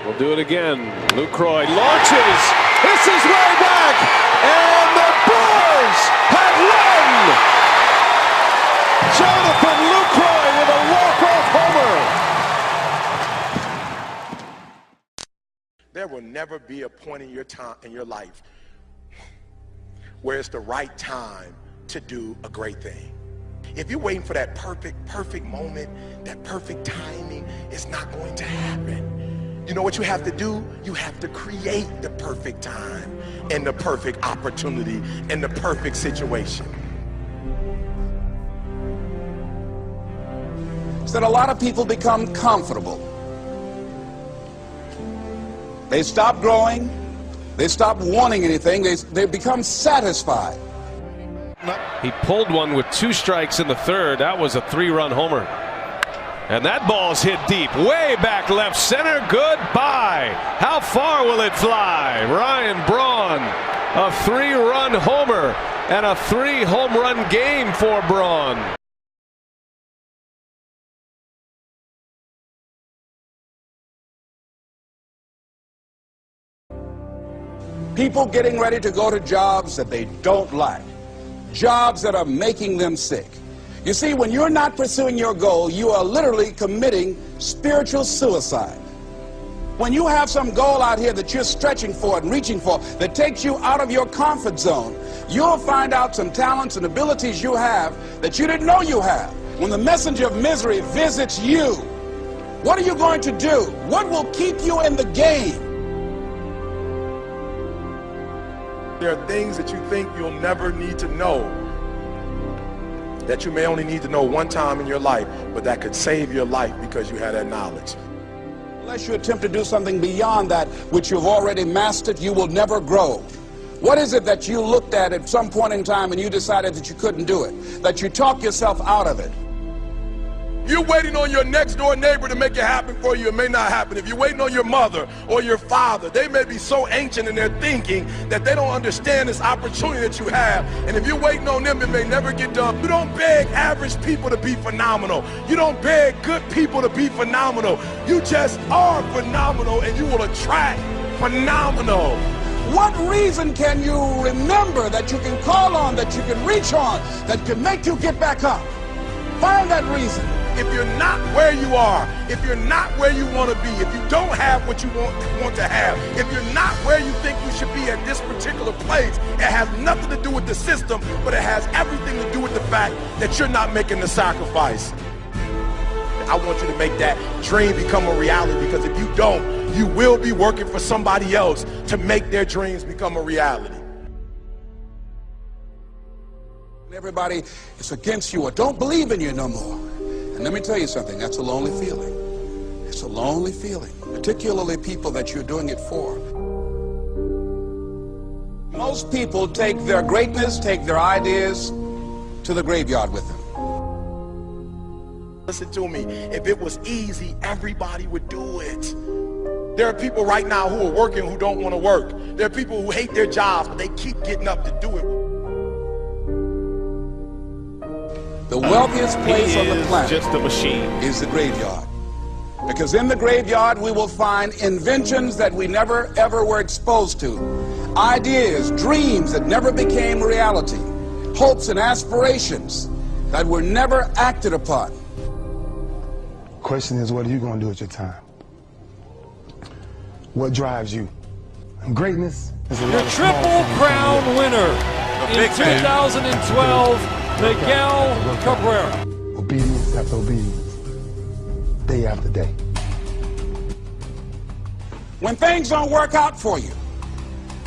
We'll do it again. Lucroy launches. This is way back. And the Brewers have won. Jonathan Lucroy with a walk-off homer. There will never be a point in your time in your life where it's the right time to do a great thing. If you're waiting for that perfect moment, that perfect timing, it's not going to happen. You know what you have to do? You have to create the perfect time and the perfect opportunity and the perfect situation. So that a lot of people become comfortable. They stop growing. They stop wanting anything. They become satisfied. He pulled one with 2 strikes in the third. That was a 3-run homer. And that ball's hit deep, way back left center. Goodbye. How far will it fly? Ryan Braun, a 3-run homer and a 3-home-run game for Braun. People getting ready to go to jobs that they don't like. Jobs that are making them sick. You see, when you're not pursuing your goal, you are literally committing spiritual suicide. When you have some goal out here that you're stretching for and reaching for that takes you out of your comfort zone, you'll find out some talents and abilities you have that you didn't know you have. When the messenger of misery visits you, what are you going to do? What will keep you in the game? There are things that you think you'll never need to know, that you may only need to know one time in your life, but that could save your life because you had that knowledge. Unless you attempt to do something beyond that which you've already mastered, you will never grow. What is it that you looked at some point in time and you decided that you couldn't do it, that you talked yourself out of it? You're waiting on your next door neighbor to make it happen for you. It may not happen. If you're waiting on your mother or your father, they may be so ancient in their thinking that they don't understand this opportunity that you have. And if you're waiting on them, it may never get done. You don't beg average people to be phenomenal. You don't beg good people to be phenomenal. You just are phenomenal, and you will attract phenomenal. What reason can you remember that you can call on, that you can reach on, that can make you get back up? Find that reason. If you're not where you are, if you're not where you want to be, if you don't have what you want to have, if you're not where you think you should be at this particular place, it has nothing to do with the system, but it has everything to do with the fact that you're not making the sacrifice. I want you to make that dream become a reality, because if you don't, you will be working for somebody else to make their dreams become a reality. Everybody is against you or don't believe in you no more. And let me tell you something, that's a lonely feeling. It's a lonely feeling, particularly people that you're doing it for. Most people take their greatness, take their ideas to the graveyard with them. Listen to me, if it was easy, everybody would do it. There are people right now who are working who don't want to work. There are people who hate their jobs, but they keep getting up to do it. The wealthiest place on the planet just a machine. Is the graveyard. Because in the graveyard we will find inventions that we never ever were exposed to. Ideas, dreams that never became reality. Hopes and aspirations that were never acted upon. Question is, what are you going to do at your time? What drives you? And greatness is a Your Triple Crown winner in 2012, Miguel Cabrera. Obedience after obedience, day after day. When things don't work out for you,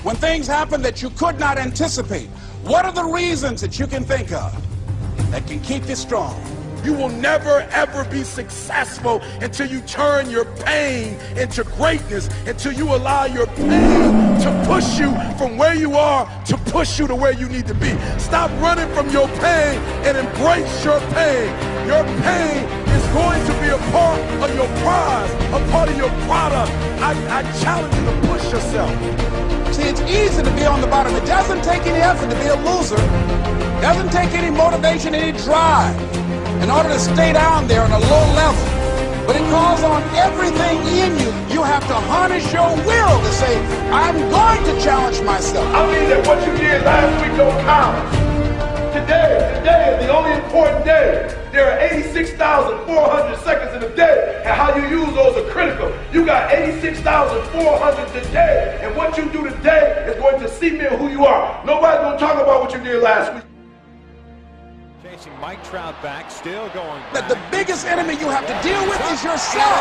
when things happen that you could not anticipate, what are the reasons that you can think of that can keep you strong? You will never ever be successful until you turn your pain into greatness, until you allow your pain to push you from where you are to push you to where you need to be. Stop running from your pain and embrace your pain. Your pain is going to be a part of your prize, a part of your product. I challenge you to push yourself. See, it's easy to be on the bottom. It doesn't take any effort to be a loser. It doesn't take any motivation, any drive in order to stay down there on a low level. But it calls on everything in you. You have to harness harness your will to say, I'm going to challenge myself. I mean that what you did last week don't count. Today is the only important day. There are 86,400 seconds in a day, and how you use those are critical. You got 86,400 today, and what you do today is going to cement who you are. Nobody's going to talk about what you did last week. Chasing Mike Trout back, still going That the biggest enemy you have to deal with is yourself.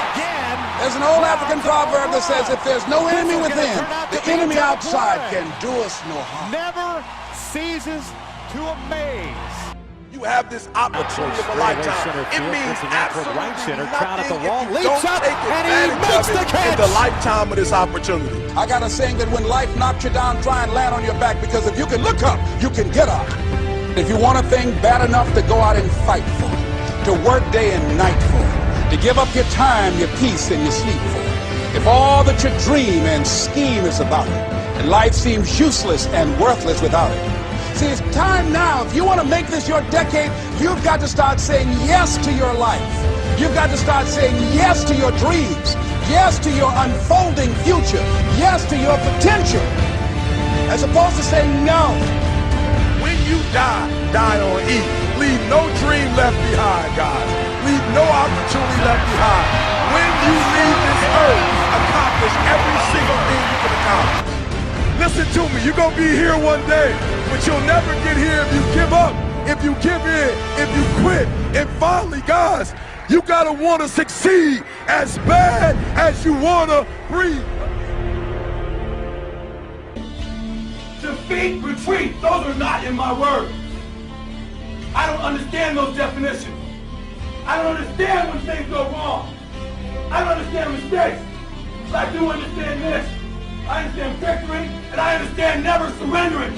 There's an old African proverb that says, if there's no enemy within, the enemy outside can do us no harm. never ceases to amaze. You have this opportunity of a lifetime. It means absolutely right center. nothing Trout at the wall, if you leaps don't up, take and he advantage makes of the it catch. in the lifetime of this opportunity. I got a saying that when life knocks you down, try and land on your back, because if you can look up, you can get up. If you want a thing bad enough to go out and fight for it, to work day and night for it, to give up your time, your peace, and your sleep for it, if all that you dream and scheme is about it, and life seems useless and worthless without it. See, it's time now. If you want to make this your decade, you've got to start saying yes to your life. You've got to start saying yes to your dreams, yes to your unfolding future, yes to your potential, as opposed to saying no. When you die, die on E. Leave no dream left behind, guys. Leave no opportunity left behind. When you leave this earth, accomplish every single thing you can accomplish. Listen to me, you're going to be here one day, but you'll never get here if you give up, if you give in, if you quit. And finally, guys, you got to want to succeed as bad as you want to breathe. Defeat, retreat, those are not in my words. I don't understand those definitions. I don't understand when things go wrong. I don't understand mistakes. But I do understand this. I understand victory, and I understand never surrendering.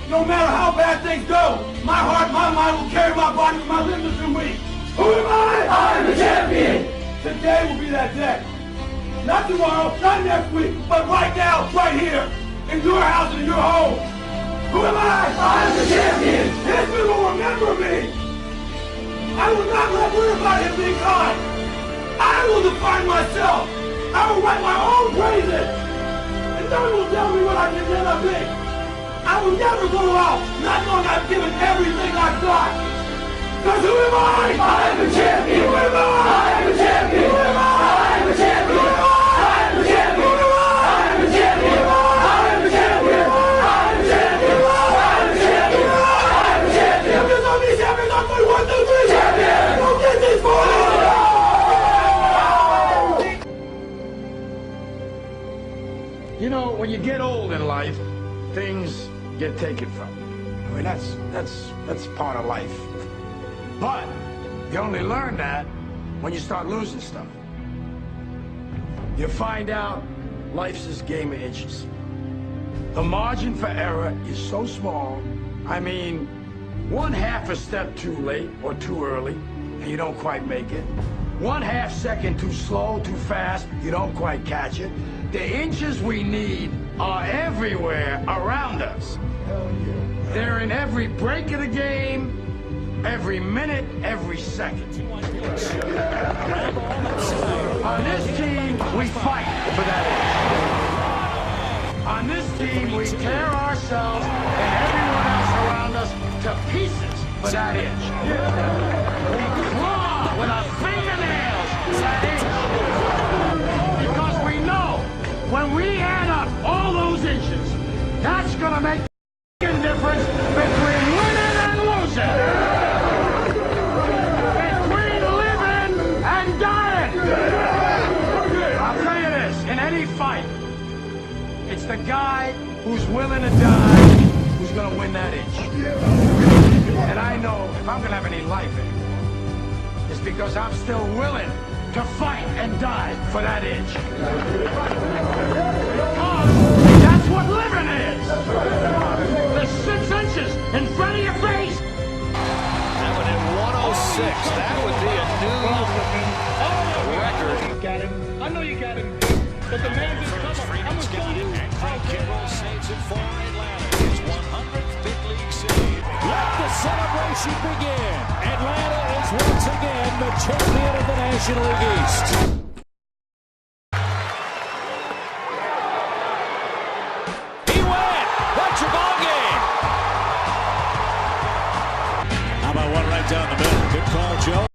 No matter how bad things go, my heart, my mind will carry my body when my limbs are too weak. Who am I? I am the champion. Today will be that day. Not tomorrow, not next week, but right now, right here, in your house and in your home. Who am I? I am the champion. History will remember me. I will not let everybody have been kind. I will define myself. I will write my own praises. No one will tell me what I can never be. I will never go out not knowing I've given everything I've got. Because who am I? I am the champion. Who am I? I am the champion. Who am I? I am the champion. Who am I? I am the champion. Who am I? I am the champion. I am the champion. I am the champion. I am the champion. I am the champion. Champions on me, champions on me. 1, 2, 3. Champion. Don't get this for me. You know, when you get old in life, things get taken from you. I mean, that's part of life. But you only learn that when you start losing stuff. You find out life's this game of inches. The margin for error is so small. I mean, 1/2 a step too late or too early, and you don't quite make it. 1/2 second too slow, too fast, you don't quite catch it. The inches we need are everywhere around us. They're in every break of the game, every minute, every second. On this team, we fight for that inch. On this team, we tear ourselves and everyone else around us to pieces for that inch. We claw with our fingernails for that inch. Because we know when we add up all those inches, that's going to make the difference between winning and losing. Between living and dying. I'll tell you this, in any fight, it's the guy who's willing to die who's going to win that inch. And I know if I'm going to have any life in it, it's because I'm still willing to fight and die for that inch. Because that's what living is. The 6 inches in front of your face. That one at 106. That would be a new record. Got him. I know you got him. But the man just come up. I'm a soldier. And Craig Kimbrell saves it for Atlanta. His 100th big league save. Let the celebration begin. Atlanta is once again the champion of the National League East. He went. That's your ball game. How about one right down the middle? Good call, Joe.